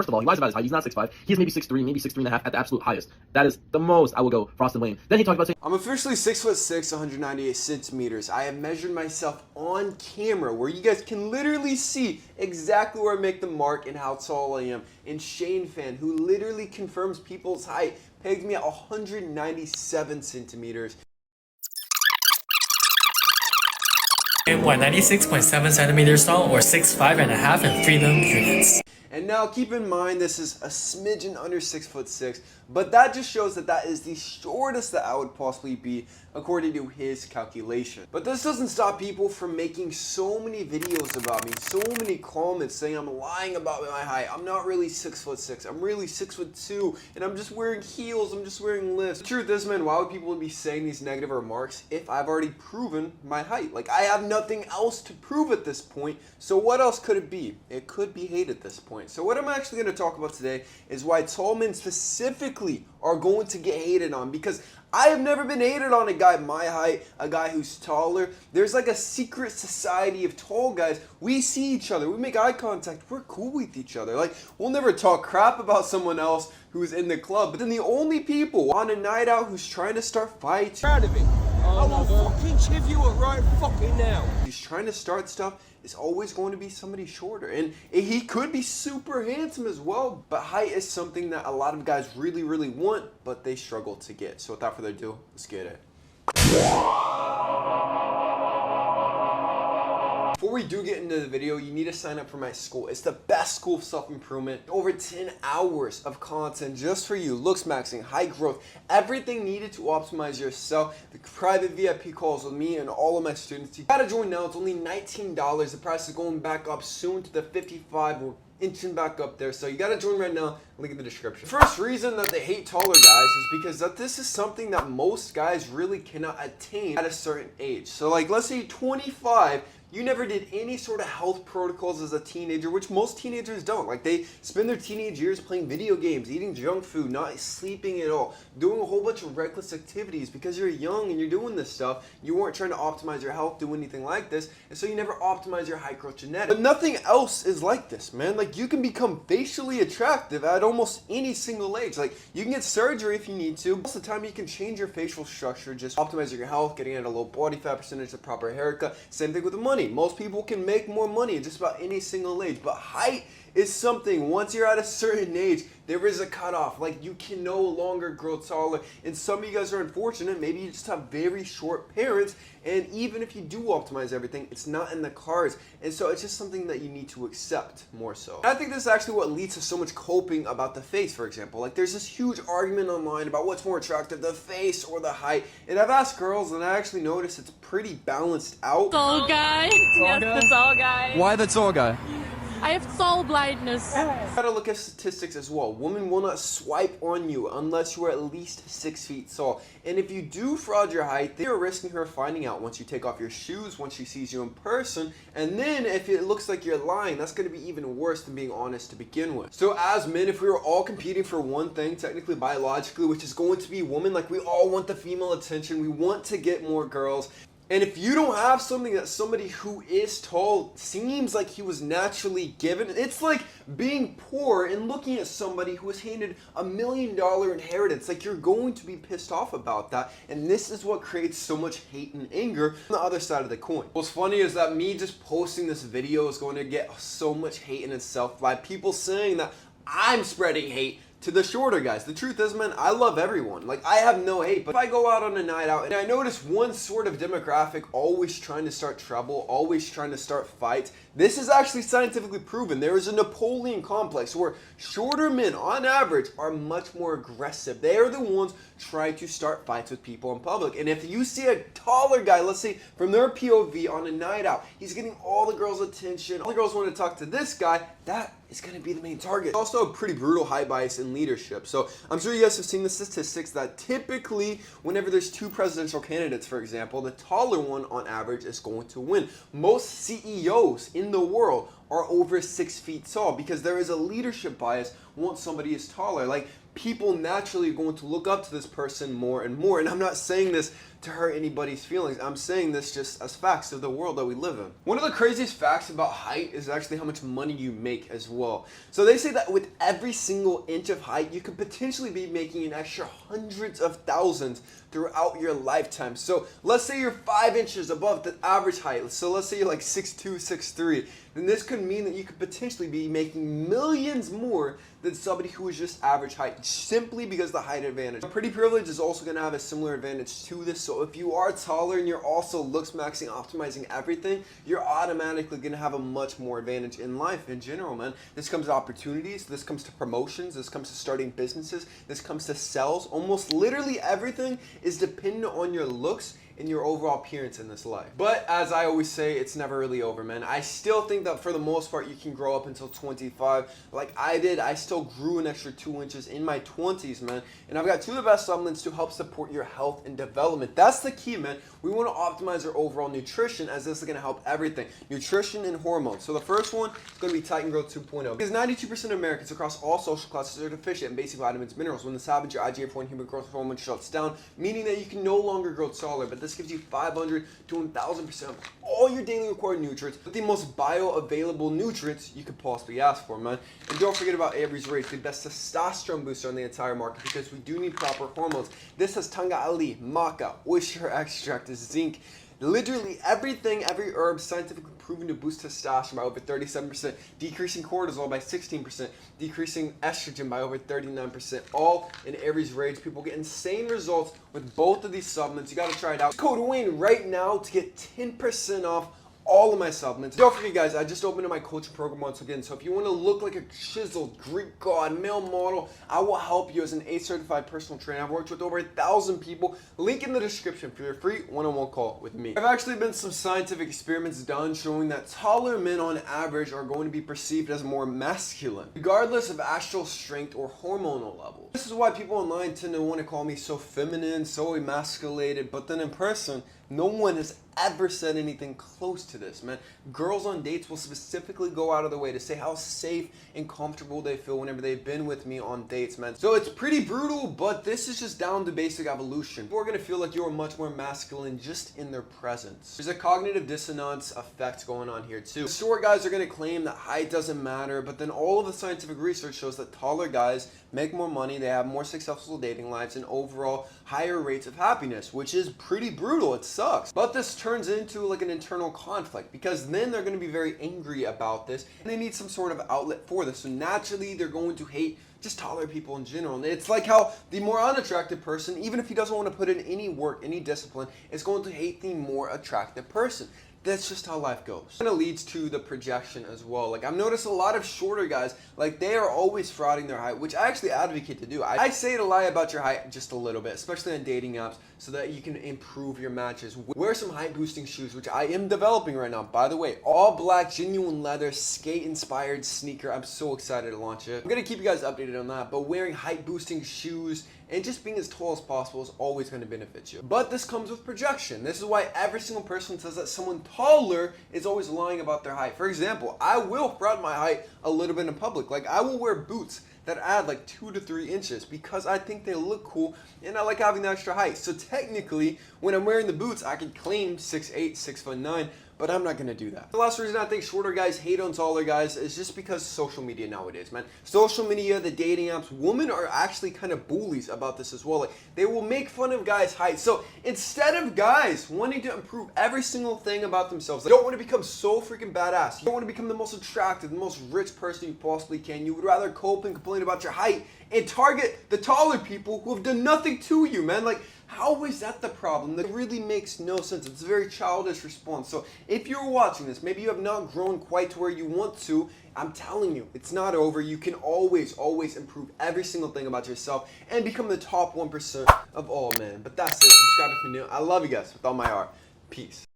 First of all, he lies about his height. He's not 6'5". He's maybe 6'3", maybe 6'3.5" at the absolute highest. That is the most I will go Frost and Wayne. Then he talked about saying, I'm officially 6'6", 198 centimeters. I have measured myself on camera where you guys can literally see exactly where I make the mark and how tall I am. And Shane Fan, who literally confirms people's height, pegged me at 197 centimeters. And 96.7 centimeters tall, or 6'5.5" in freedom units. And now keep in mind this is a smidgen under 6'6", but that just shows that that is the shortest that I would possibly be according to his calculation. But this doesn't stop people from making so many videos about me, so many comments saying I'm lying about my height. I'm not really 6'6", I'm really 6'2", and I'm just wearing heels, I'm just wearing lifts. The truth is, man, why would people be saying these negative remarks if I've already proven my height? Like, I have nothing else to prove at this point, so what else could it be? It could be hate at this point. So what I'm actually going to talk about today is why tall men specifically are going to get hated on, because I have never been hated on a guy my height, a guy who's taller. There's like a secret society of tall guys. We see each other, we make eye contact, we're cool with each other. Like, we'll never talk crap about someone else who's in the club, but then the only people on a night out who's trying to start fights, Proud of it. I will fucking chiv you it right fucking now. he's trying to start stuff, is always going to be somebody shorter. And he could be super handsome as well, but height is something that a lot of guys really, really want, but they struggle to get. So without further ado, let's get it. Before we do get into the video, you need to sign up for my school. It's the best school of self-improvement. Over 10 hours of content just for you. Looks maxing, high growth, everything needed to optimize yourself. The private VIP calls with me and all of my students. You gotta join now. It's only $19. The price is going back up soon to the $55. We're inching back up there, so you gotta join right now. Link in the description. First reason that they hate taller guys is because that this is something that most guys really cannot attain at a certain age. So like, let's say you're 25, you never did any sort of health protocols as a teenager, which most teenagers don't. Like, they spend their teenage years playing video games, eating junk food, not sleeping at all, doing a whole bunch of reckless activities because you're young and you're doing this stuff. You weren't trying to optimize your health, do anything like this, and so you never optimize your high growth genetics. But nothing else is like this, man. Like, you can become facially attractive at almost any single age. Like, you can get surgery if you need to. Most of the time, you can change your facial structure, just optimizing your health, getting at a low body fat percentage, the proper haircut. Same thing with the money. Most people can make more money at just about any single age, but height is something, once you're at a certain age, there is a cutoff. Like, you can no longer grow taller, and some of you guys are unfortunate. Maybe you just have very short parents, and even if you do optimize everything, it's not in the cards, and so it's just something that you need to accept more so. And I think this is actually what leads to so much coping about the face, for example. Like, there's this huge argument online about what's more attractive, the face or the height, and I've asked girls, and I actually noticed it's pretty balanced out. Tall guy. Yes, the tall guy. Why the tall guy? I have tall blindness. You gotta look at statistics as well. Women will not swipe on you unless you are at least 6 feet tall. And if you do fraud your height, they are risking her finding out once you take off your shoes, once she sees you in person. And then if it looks like you're lying, that's gonna be even worse than being honest to begin with. So as men, if we were all competing for one thing, technically biologically, which is going to be women, like, we all want the female attention, we want to get more girls. And if you don't have something that somebody who is tall seems like he was naturally given, it's like being poor and looking at somebody who was handed $1 million inheritance. Like, you're going to be pissed off about that. And this is what creates so much hate and anger on the other side of the coin. What's funny is that me just posting this video is going to get so much hate in itself by people saying that I'm spreading hate to the shorter guys. The truth is, man, I love everyone. Like, I have no hate, but if I go out on a night out and I notice one sort of demographic always trying to start trouble, always trying to start fights, this is actually scientifically proven. There is a Napoleon complex where shorter men, on average, are much more aggressive. They are the ones trying to start fights with people in public. And if you see a taller guy, let's say from their POV on a night out, he's getting all the girls' attention, all the girls want to talk to this guy, that is going to be the main target. Also a pretty brutal height bias in leadership. So I'm sure you guys have seen the statistics that typically whenever there's two presidential candidates, for example, the taller one on average is going to win. Most CEOs in the world are over 6 feet tall, because there is a leadership bias once somebody is taller. Like, people naturally are going to look up to this person more and more. And I'm not saying this to hurt anybody's feelings. I'm saying this just as facts of the world that we live in. One of the craziest facts about height is actually how much money you make as well. So they say that with every single inch of height, you could potentially be making an extra hundreds of thousands throughout your lifetime. So let's say you're 5 inches above the average height. So let's say you're like 6'2", 6'3", then this could mean that you could potentially be making millions more than somebody who is just average height, simply because the height advantage. Pretty privilege is also going to have a similar advantage to this. So if you are taller and you're also looks maxing, optimizing everything, you're automatically going to have a much more advantage in life in general, man. This comes to opportunities, this comes to promotions, this comes to starting businesses, this comes to sales. Almost literally everything is dependent on your looks and your overall appearance in this life. But as I always say, it's never really over, man. I still think that for the most part, you can grow up until 25. Like I did, I still grew an extra 2 inches in my 20s, man. And I've got two of the best supplements to help support your health and development. That's the key, man. We want to optimize our overall nutrition, as this is going to help everything. Nutrition and hormones. So the first one is going to be Titan Growth 2.0. Because 92% of Americans across all social classes are deficient in basic vitamins and minerals. When this happens, your IGF-1 human growth hormone shuts down, meaning that you can no longer grow taller. But this gives you 500 to 1000% of all your daily required nutrients, with the most bioavailable nutrients you could possibly ask for, man. And don't forget about Avery's Rage, the best testosterone booster on the entire market, because we do need proper hormones. This has Tanga Ali, maca, oyster extract, zinc, literally everything, every herb scientifically proven to boost testosterone by over 37%, decreasing cortisol by 16%, decreasing estrogen by over 39%, all in Aries Rage. People get insane results with both of these supplements. You got to try it out. Code WAYNE right now to get 10% off all of my supplements. Don't forget, guys, I just opened up my coaching program once again. So if you want to look like a chiseled Greek god, male model, I will help you as an A-certified personal trainer. I've worked with over 1,000 people. Link in the description for your free one-on-one call with me. There have actually been some scientific experiments done showing that taller men on average are going to be perceived as more masculine, regardless of astral strength or hormonal levels. This is why people online tend to want to call me so feminine, so emasculated, but then in person, no one has ever said anything close to this, man. Girls on dates will specifically go out of their way to say how safe and comfortable they feel whenever they've been with me on dates, man. So it's pretty brutal, but this is just down to basic evolution. People are gonna feel like you're much more masculine just in their presence. There's a cognitive dissonance effect going on here too. Short guys are gonna claim that height doesn't matter, but then all of the scientific research shows that taller guys make more money, they have more successful dating lives, and overall higher rates of happiness, which is pretty brutal. It sucks. But this turns into like an internal conflict, because then they're going to be very angry about this and they need some sort of outlet for this. So naturally they're going to hate just taller people in general. And it's like how the more unattractive person, even if he doesn't want to put in any work, any discipline, is going to hate the more attractive person. That's just how life goes. It kind of leads to the projection as well. Like I've noticed a lot of shorter guys, like they are always frauding their height, which I actually advocate to do. I say to lie about your height just a little bit, especially on dating apps, so that you can improve your matches. Wear some height boosting shoes, which I am developing right now. By the way, all black, genuine leather, skate inspired sneaker. I'm so excited to launch it. I'm gonna keep you guys updated on that, but wearing height boosting shoes and just being as tall as possible is always going to benefit you. But this comes with projection. This is why every single person says that someone taller is always lying about their height. For example, I will front my height a little bit in public. Like I will wear boots that add like 2 to 3 inches because I think they look cool and I like having the extra height. So technically, when I'm wearing the boots, I can claim 6'8", 6'9", but I'm not gonna do that. The last reason I think shorter guys hate on taller guys is just because social media nowadays, man. Social media, the dating apps, women are actually kind of bullies about this as well. Like they will make fun of guys' height. So instead of guys wanting to improve every single thing about themselves, they don't want to become so freaking badass. You don't want to become the most attractive, the most rich person you possibly can. You would rather cope and complain about your height and target the taller people who have done nothing to you, man. Like, how is that the problem? That really makes no sense. It's a very childish response. So if you're watching this, maybe you have not grown quite to where you want to, I'm telling you, it's not over. You can always, always improve every single thing about yourself and become the top 1% of all, man. But that's it. Subscribe if you're new. I love you guys with all my heart. Peace.